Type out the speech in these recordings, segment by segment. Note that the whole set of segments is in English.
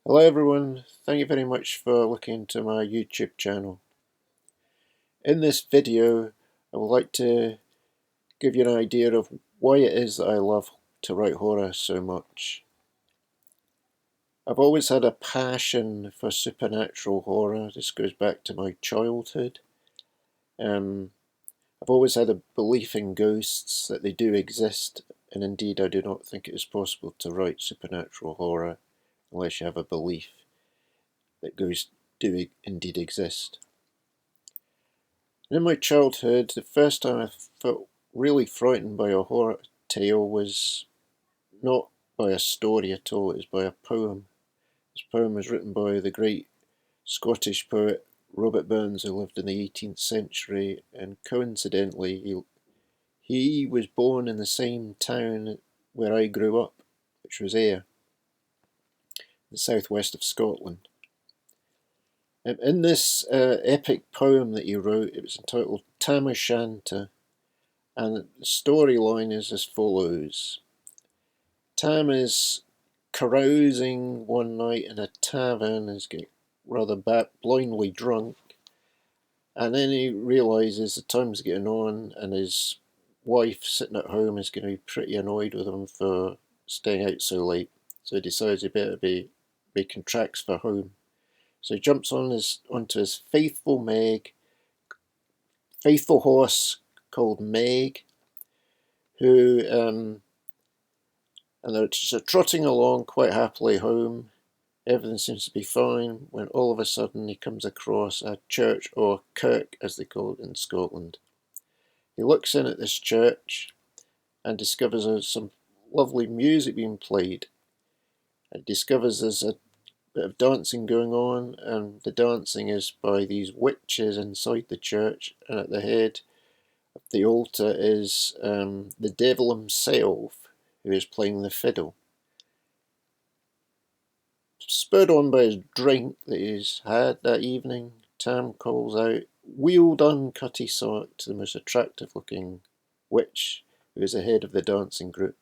Hello everyone, thank you very much for looking into my YouTube channel. In this video I would like to give you an idea of why it is that I love to write horror so much. I've always had a passion for supernatural horror. This goes back to my childhood. I've always had a belief in ghosts, that they do exist, and indeed I do not think it is possible to write supernatural horror unless you have a belief that ghosts do indeed exist. In my childhood, the first time I felt really frightened by a horror tale was not by a story at all, it was by a poem. This poem was written by the great Scottish poet Robert Burns, who lived in the 18th century, and coincidentally he was born in the same town where I grew up, which was Ayr, the southwest of Scotland. In this epic poem that he wrote, it was entitled Tam O'Shanter, and the storyline is as follows. Tam is carousing one night in a tavern, is getting rather blindly drunk, and then he realises the time's getting on and his wife sitting at home is going to be pretty annoyed with him for staying out so late, so he decides he better be making tracks for home. So he jumps onto his faithful horse called Meg, who and they're just trotting along quite happily home. Everything seems to be fine when all of a sudden he comes across a church, or kirk as they call it in Scotland. He looks in at this church and discovers there's some lovely music being played. He discovers there's a bit of dancing going on, and the dancing is by these witches inside the church, and at the head of the altar is the devil himself, who is playing the fiddle. Spurred on by his drink that he's had that evening, Tam calls out, "Weel done, Cutty Sock," to the most attractive looking witch who is the head of the dancing group.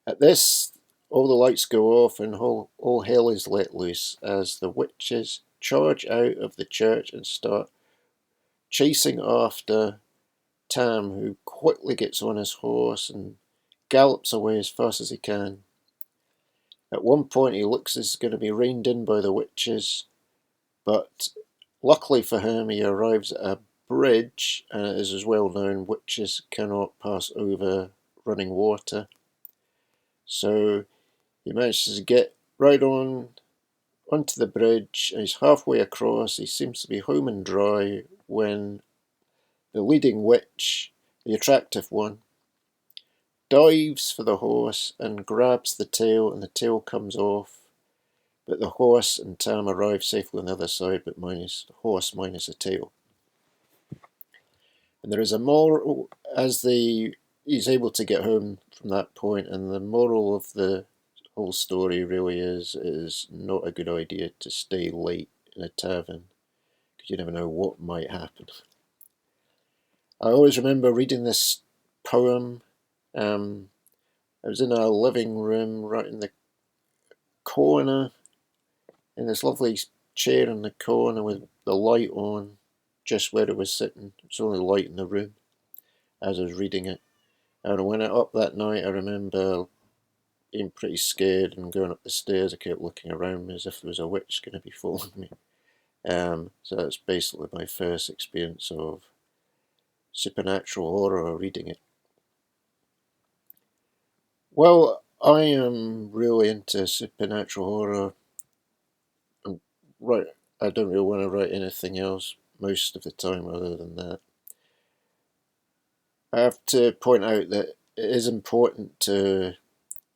At this, all the lights go off and all hell is let loose as the witches charge out of the church and start chasing after Tam, who quickly gets on his horse and gallops away as fast as he can. At one point he looks as he's going to be reined in by the witches, but luckily for him he arrives at a bridge, and it is as well known witches cannot pass over running water. So he manages to get right onto the bridge, and he's halfway across. He seems to be home and dry when the leading witch, the attractive one, dives for the horse and grabs the tail, and the tail comes off. But the horse and Tam arrive safely on the other side, but minus the horse minus the tail. And there is a moral as he's able to get home from that point, and the moral of the whole story really is not a good idea to stay late in a tavern, because you never know what might happen. I always remember reading this poem. I was in our living room right in the corner, in this lovely chair in the corner with the light on, just where it was sitting. It was only light in the room as I was reading it. And when I up that night, I remember being pretty scared and going up the stairs. I kept looking around me as if there was a witch going to be following me. So that's basically my first experience of supernatural horror or reading it. Well, I am really into supernatural horror. Right, I don't really want to write anything else most of the time other than that. I have to point out that it is important to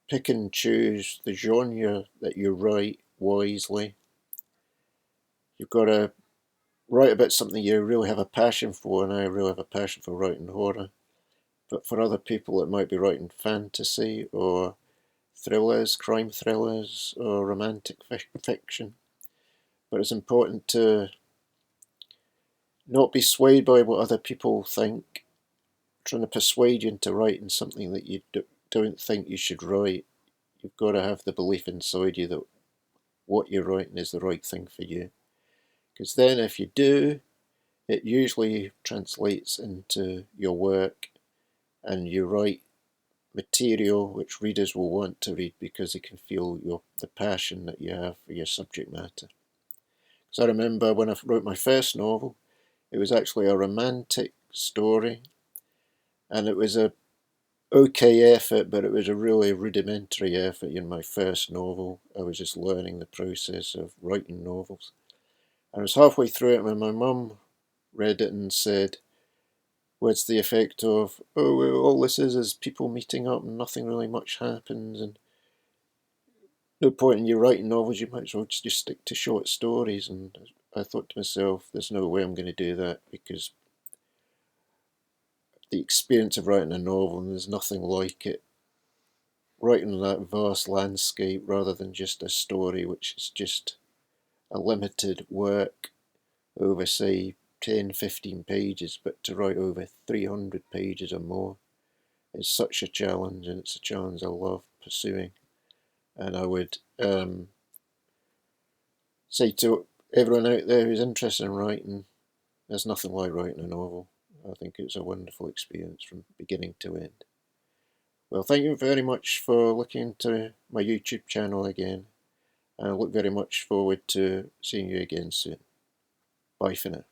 pick and choose the genre that you write wisely. You've got to write about something you really have a passion for, and I really have a passion for writing horror. But for other people, it might be writing fantasy or thrillers, crime thrillers, or romantic fiction. But it's important to not be swayed by what other people think, trying to persuade you into writing something that you don't think you should write. You've got to have the belief inside you that what you're writing is the right thing for you. Because then if you do, it usually translates into your work, and you write material which readers will want to read because they can feel the passion that you have for your subject matter. Because I remember when I wrote my first novel, it was actually a romantic story, and it was a okay effort, but it was a really rudimentary effort in my first novel. I was just learning the process of writing novels. I was halfway through it when my mum read it and said, what's the effect of, oh, well, all this is people meeting up and nothing really much happens, and no point in you writing novels, you might as well just stick to short stories. And I thought to myself, there's no way I'm going to do that, because the experience of writing a novel, and there's nothing like it, writing that vast landscape rather than just a story which is just a limited work over, say, 10, 15 pages, but to write over 300 pages or more is such a challenge, and it's a challenge I love pursuing. And I would say to everyone out there who's interested in writing, there's nothing like writing a novel. I think it's a wonderful experience from beginning to end. Well, thank you very much for looking into my YouTube channel again, and I look very much forward to seeing you again soon. Bye for now.